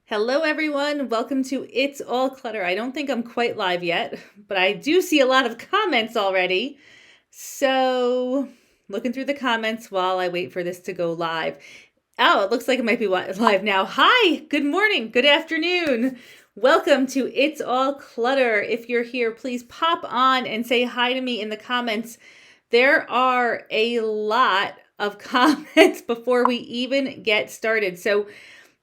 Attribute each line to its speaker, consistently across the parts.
Speaker 1: Hello, everyone. Welcome to It's All Clutter. I don't think I'm quite live yet, but I do see a lot of comments already. So, looking through the comments while I wait for this to go live. Oh, it looks like it might be live now. Hi, good morning, good afternoon. Welcome to It's All Clutter. If you're here, please pop on and say hi to me in the comments. There are a lot of comments before we even get started. So,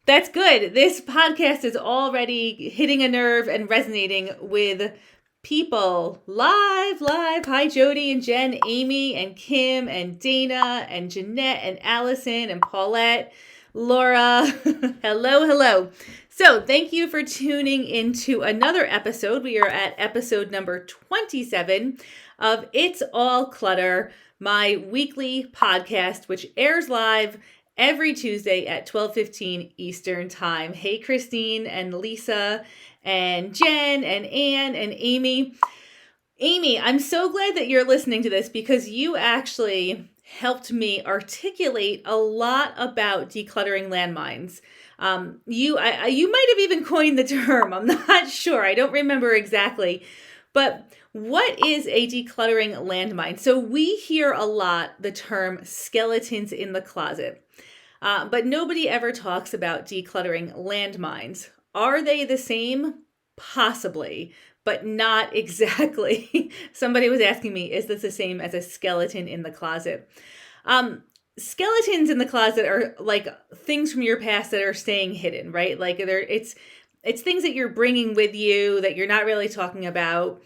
Speaker 1: that's good. This podcast is already hitting a nerve and resonating with people live. Hi, Jody and Jen, Amy and Kim and Dana and Jeanette and Allison and Paulette, Laura. Hello. So thank you for tuning into another episode. We are at episode number 27 of It's All Clutter, my weekly podcast, which airs live every Tuesday at 12:15 Eastern Time. Hey, Christine and Lisa and Jen and Ann and Amy. Amy, I'm so glad that you're listening to this because you actually helped me articulate a lot about decluttering landmines. You might have even coined the term. I'm not sure. I don't remember exactly. But what is a decluttering landmine? So we hear a lot the term skeletons in the closet. But nobody ever talks about decluttering landmines. Are they the same? Possibly, but not exactly. Somebody was asking me, is this the same as a skeleton in the closet? Skeletons in the closet are like things from your past that are staying hidden, right? Like it's things that you're bringing with you that you're not really talking about.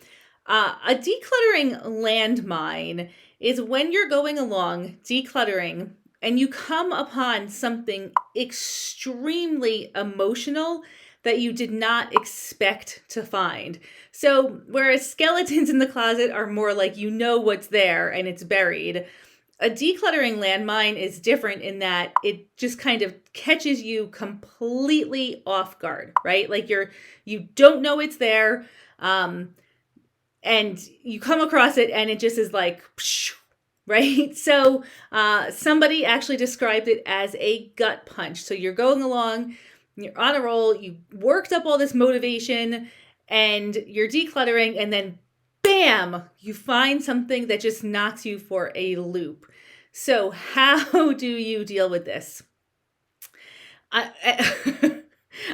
Speaker 1: A decluttering landmine is when you're going along decluttering and you come upon something extremely emotional that you did not expect to find. So whereas skeletons in the closet are more like you know what's there and it's buried, a decluttering landmine is different in that it just kind of catches you completely off guard, right? Like you don't know it's there, and you come across it and it just is like, psh, right? So somebody actually described it as a gut punch. So you're going along, you're on a roll, you worked up all this motivation and you're decluttering, and then bam, you find something that just knocks you for a loop. So how do you deal with this? I'm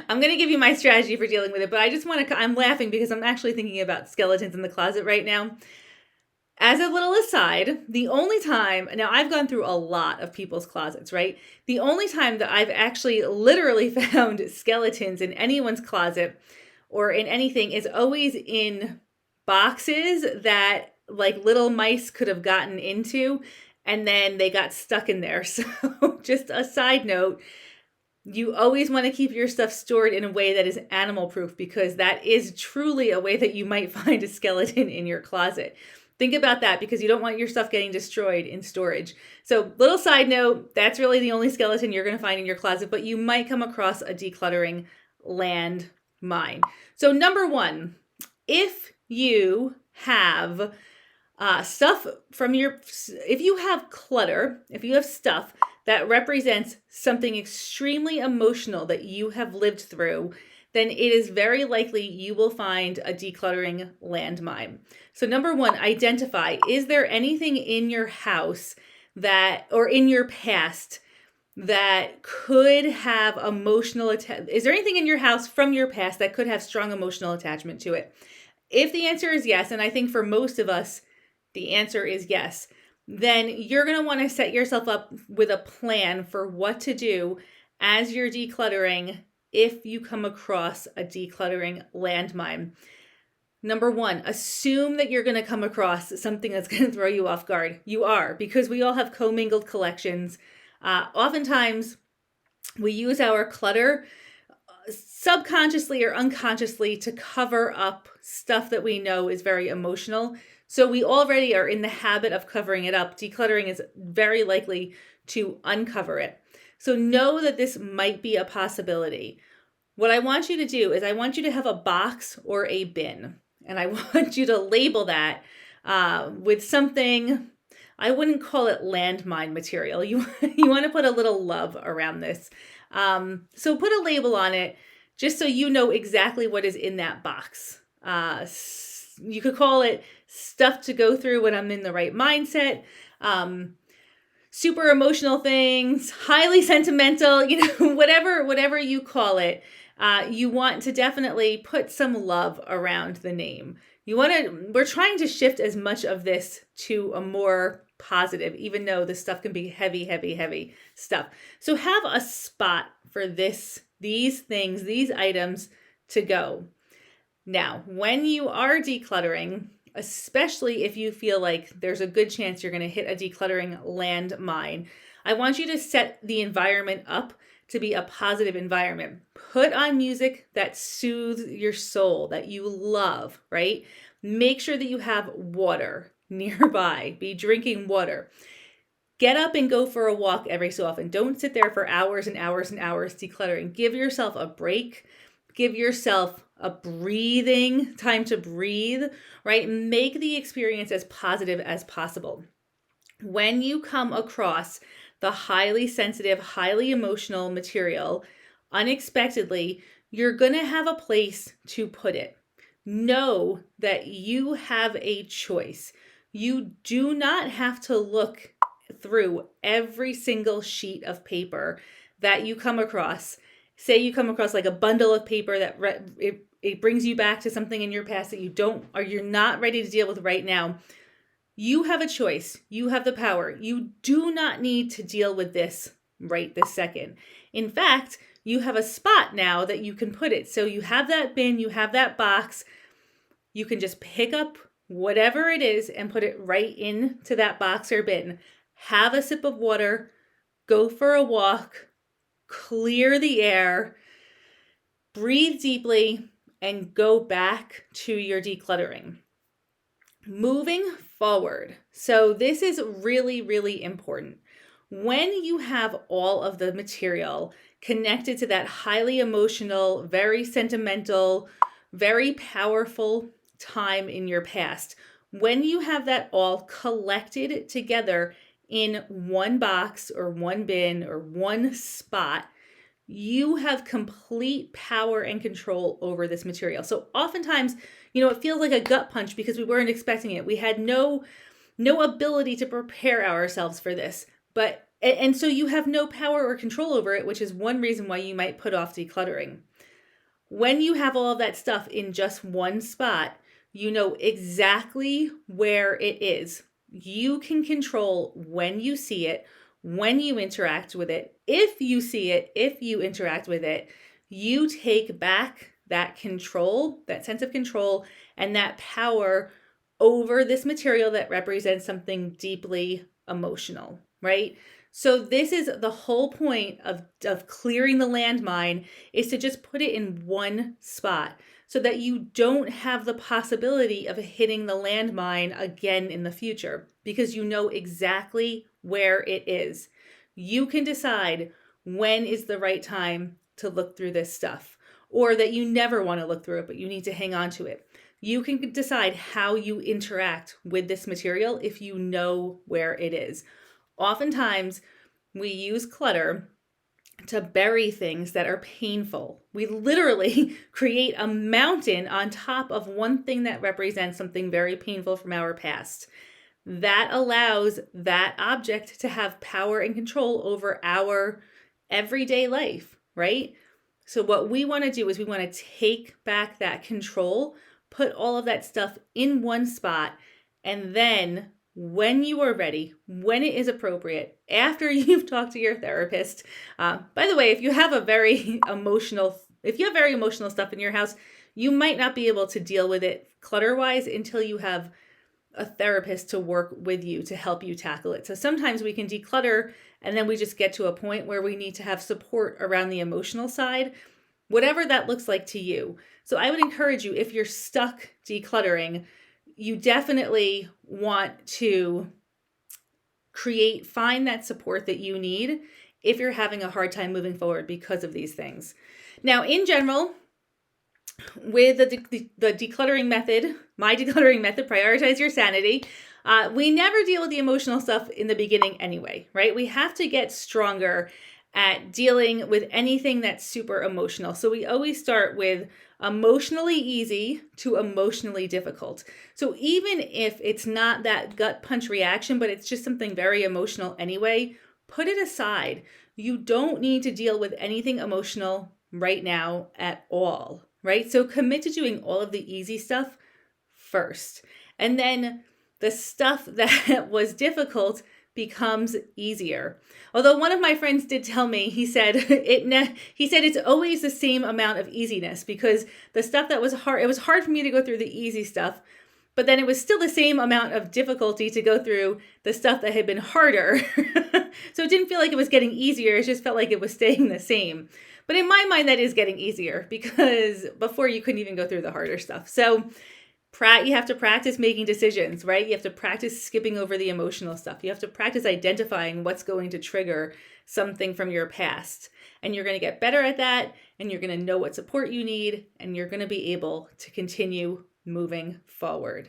Speaker 1: going to give you my strategy for dealing with it, but I just want to, I'm laughing because I'm actually thinking about skeletons in the closet right now. As a little aside, the only time, now I've gone through a lot of people's closets, right? The only time that I've actually literally found skeletons in anyone's closet or in anything is always in boxes that like little mice could have gotten into and then they got stuck in there. So just a side note, you always want to keep your stuff stored in a way that is animal proof because that is truly a way that you might find a skeleton in your closet. Think about that because you don't want your stuff getting destroyed in storage. So little side note, that's really the only skeleton you're going to find in your closet, but you might come across a decluttering landmine. So number one, if you have stuff from if you have clutter, if you have stuff that represents something extremely emotional that you have lived through, then it is very likely you will find a decluttering landmine. So number one, identify, is there anything in your house or in your past that could have is there anything in your house from your past that could have strong emotional attachment to it? If the answer is yes, and I think for most of us, the answer is yes, then you're going to want to set yourself up with a plan for what to do as you're decluttering if you come across a decluttering landmine. Number one, assume that you're going to come across something that's going to throw you off guard. You are, because we all have commingled collections. Oftentimes, we use our clutter subconsciously or unconsciously to cover up stuff that we know is very emotional. So we already are in the habit of covering it up. Decluttering is very likely to uncover it. So know that this might be a possibility. What I want you to do is I want you to have a box or a bin. And I want you to label that with something, I wouldn't call it landmine material. You want to put a little love around this. So put a label on it. just so you know exactly what is in that box. You could call it stuff to go through when I'm in the right mindset. Super emotional things, highly sentimental, whatever you call it. You want to definitely put some love around the name. We're trying to shift as much of this to a more positive, even though this stuff can be heavy, heavy, heavy stuff. So have a spot for these things, these items to go. Now, when you are decluttering, especially if you feel like there's a good chance you're going to hit a decluttering landmine, I want you to set the environment up to be a positive environment. Put on music that soothes your soul, that you love, right? Make sure that you have water nearby. Be drinking water. Get up and go for a walk every so often. Don't sit there for hours and hours and hours decluttering. Give yourself a break. Give yourself a breathing time to breathe, right? Make the experience as positive as possible. When you come across the highly sensitive, highly emotional material unexpectedly, you're going to have a place to put it. Know that you have a choice. You do not have to look through every single sheet of paper that you come across. Say you come across like a bundle of paper that it brings you back to something in your past that you're not ready to deal with right now. You have a choice. You have the power. You do not need to deal with this right this second. In fact, you have a spot now that you can put it. So you have that bin, you have that box. You can just pick up whatever it is and put it right into that box or bin. Have a sip of water, go for a walk, clear the air, breathe deeply, and go back to your decluttering. Moving forward. So this is really, really important. When you have all of the material connected to that highly emotional, very sentimental, very powerful time in your past, when you have that all collected together in one box or one bin or one spot, you have complete power and control over this material. So oftentimes, it feels like a gut punch because we weren't expecting it. We had no ability to prepare ourselves for this. And so you have no power or control over it, which is one reason why you might put off decluttering. When you have all of that stuff in just one spot, you know exactly where it is. You can control when you see it, when you interact with it. If you see it, if you interact with it, you take back that control, that sense of control, and that power over this material that represents something deeply emotional, right? So this is the whole point of clearing the landmine, is to just put it in one spot so that you don't have the possibility of hitting the landmine again in the future, because you know exactly where it is. You can decide when is the right time to look through this stuff, or that you never want to look through it, but you need to hang on to it. You can decide how you interact with this material if you know where it is. Oftentimes, we use clutter to bury things that are painful. We literally create a mountain on top of one thing that represents something very painful from our past. That allows that object to have power and control over our everyday life, right? So what we want to do is we want to take back that control, put all of that stuff in one spot, and then when you are ready, when it is appropriate, after you've talked to your therapist. By the way, if you have very emotional stuff in your house, you might not be able to deal with it clutter-wise until you have a therapist to work with you to help you tackle it. So sometimes we can declutter and then we just get to a point where we need to have support around the emotional side, whatever that looks like to you. So I would encourage you, if you're stuck decluttering, you definitely want to find that support that you need if you're having a hard time moving forward because of these things. Now, in general, with the decluttering method, my decluttering method, prioritize your sanity. We never deal with the emotional stuff in the beginning anyway, right? We have to get stronger at dealing with anything that's super emotional. So we always start with emotionally easy to emotionally difficult. So even if it's not that gut punch reaction, but it's just something very emotional anyway, put it aside. You don't need to deal with anything emotional right now at all, right? So commit to doing all of the easy stuff first. And then the stuff that was difficult becomes easier. Although one of my friends did tell me, he said it's always the same amount of easiness, because the stuff that was hard, it was hard for me to go through the easy stuff, but then it was still the same amount of difficulty to go through the stuff that had been harder. So it didn't feel like it was getting easier, it just felt like it was staying the same. But in my mind, that is getting easier, because before you couldn't even go through the harder stuff. So you have to practice making decisions, right? You have to practice skipping over the emotional stuff. You have to practice identifying what's going to trigger something from your past. And you're going to get better at that, and you're going to know what support you need, and you're going to be able to continue moving forward.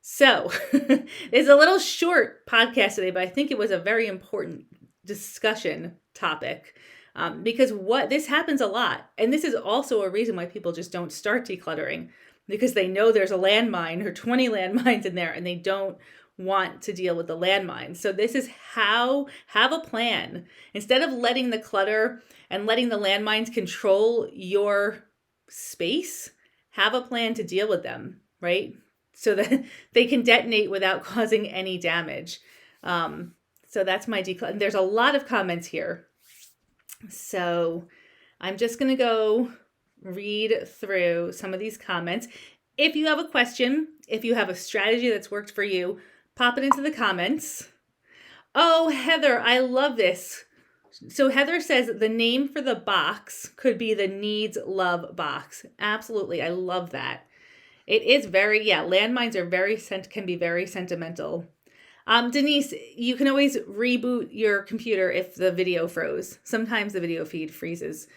Speaker 1: So it's a little short podcast today, but I think it was a very important discussion topic, because this happens a lot. And this is also a reason why people just don't start decluttering, because they know there's a landmine or 20 landmines in there, and they don't want to deal with the landmines. So this is how, have a plan. Instead of letting the clutter and letting the landmines control your space, have a plan to deal with them, right? So that they can detonate without causing any damage. So that's my declutter. There's a lot of comments here. So I'm just going to go read through some of these comments. If you have a question, if you have a strategy that's worked for you, pop it into the comments. Oh, Heather, I love this. So Heather says the name for the box could be the Needs Love box. Absolutely. I love that. It is landmines are can be very sentimental. Denise, you can always reboot your computer if the video froze. Sometimes the video feed freezes,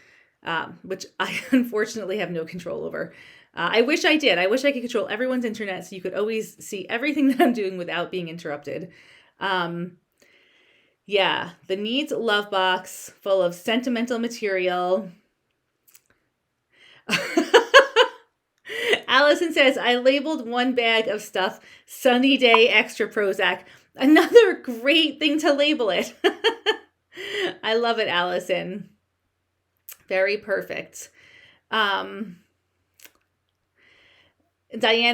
Speaker 1: which I unfortunately have no control over. I wish I did. I wish I could control everyone's internet so you could always see everything that I'm doing without being interrupted. The Needs Love box full of sentimental material. Allison says, I labeled one bag of stuff Sunny Day Extra Prozac. Another great thing to label it. I love it, Allison. Very perfect. Diane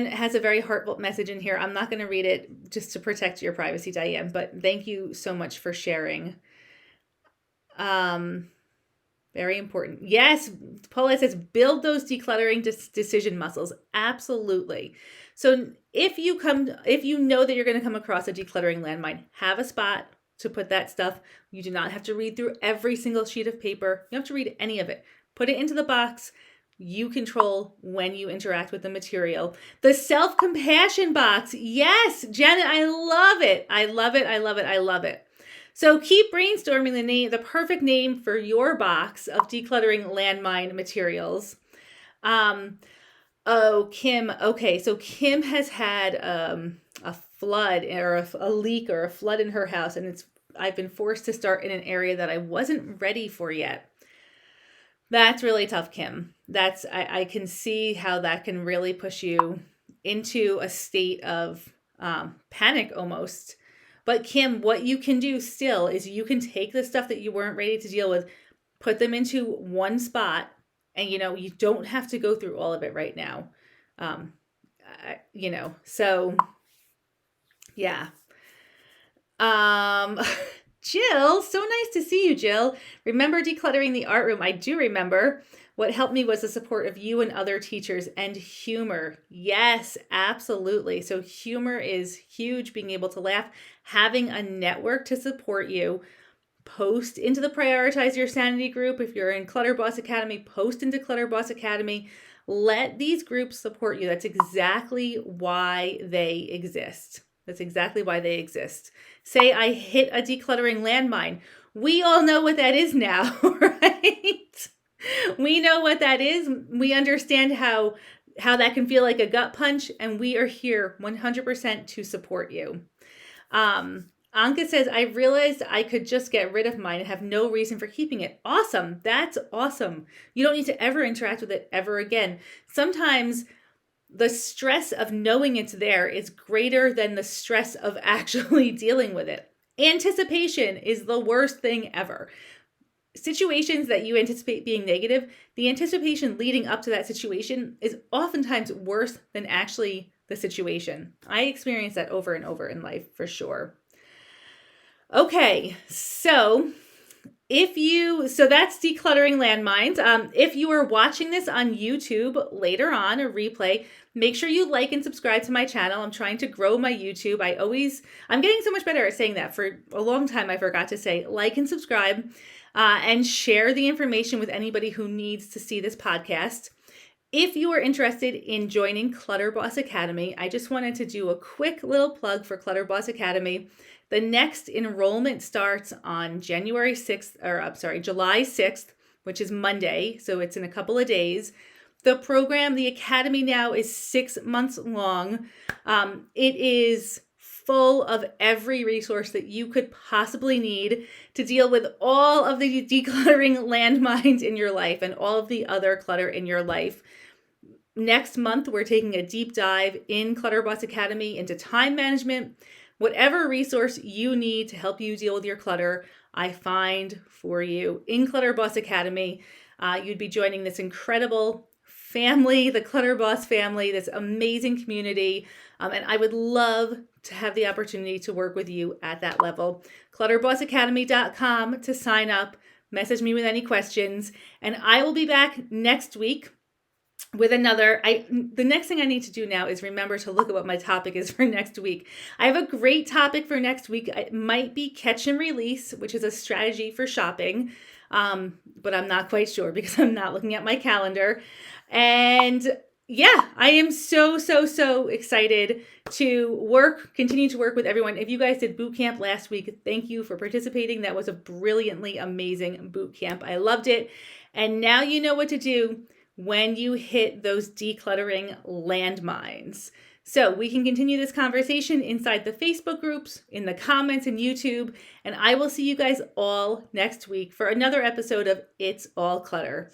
Speaker 1: has a very heartfelt message in here. I'm not going to read it just to protect your privacy, Diane, but thank you so much for sharing. Very important. Yes, Paula says, build those decluttering decision muscles. Absolutely. So if you know that you're going to come across a decluttering landmine, have a spot to put that stuff. You do not have to read through every single sheet of paper. You don't have to read any of it. Put it into the box. You control when you interact with the material. The self-compassion box. Yes, Janet, I love it. I love it. I love it. I love it. So keep brainstorming the perfect name for your box of decluttering landmine materials. Kim. Okay, so Kim has had a flood or a leak or a flood in her house, and I've been forced to start in an area that I wasn't ready for yet. That's really tough, Kim. I can see how that can really push you into a state of panic almost. But Kim, what you can do still is you can take the stuff that you weren't ready to deal with, put them into one spot, and you don't have to go through all of it right now. So yeah. Jill, so nice to see you, Jill. Remember decluttering the art room? I do remember. What helped me was the support of you and other teachers and humor. Yes, absolutely. So humor is huge, being able to laugh, having a network to support you. Post into the Prioritize Your Sanity group. If you're in Clutter Boss Academy, post into Clutter Boss Academy. Let these groups support you. That's exactly why they exist. That's exactly why they exist. Say I hit a decluttering landmine. We all know what that is now, right? We know what that is. We understand how that can feel like a gut punch, and we are here 100% to support you. Anka says, I realized I could just get rid of mine and have no reason for keeping it. Awesome. That's awesome. You don't need to ever interact with it ever again. Sometimes the stress of knowing it's there is greater than the stress of actually dealing with it. Anticipation is the worst thing ever. Situations that you anticipate being negative, the anticipation leading up to that situation is oftentimes worse than actually the situation. I experience that over and over in life for sure. Okay, so that's decluttering landmines. If you are watching this on YouTube later on, a replay, make sure you like and subscribe to my channel. I'm trying to grow my YouTube. I'm getting so much better at saying that. For a long time, I forgot to say like and subscribe, and share the information with anybody who needs to see this podcast. If you are interested in joining Clutter Boss Academy, I just wanted to do a quick little plug for Clutter Boss Academy. The next enrollment starts on July 6th, which is Monday. So it's in a couple of days. The academy now is 6 months long. It is full of every resource that you could possibly need to deal with all of the decluttering landmines in your life and all of the other clutter in your life. Next month, we're taking a deep dive in Clutter Boss Academy into time management. Whatever resource you need to help you deal with your clutter, I find for you in Clutter Boss Academy. You'd be joining this incredible family, the Clutter Boss family, this amazing community. And I would love to have the opportunity to work with you at that level. clutterbossacademy.com to sign up. Message me with any questions. And I will be back next week with the next thing I need to do now is remember to look at what my topic is for next week. I have a great topic for next week. It might be catch and release, which is a strategy for shopping. But I'm not quite sure because I'm not looking at my calendar. And yeah, I am so excited to continue to work with everyone. If you guys did boot camp last week, thank you for participating. That was a brilliantly amazing boot camp. I loved it. And now you know what to do when you hit those decluttering landmines. So we can continue this conversation inside the Facebook groups, in the comments in YouTube, and I will see you guys all next week for another episode of It's All Clutter.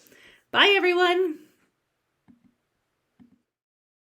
Speaker 1: Bye, everyone.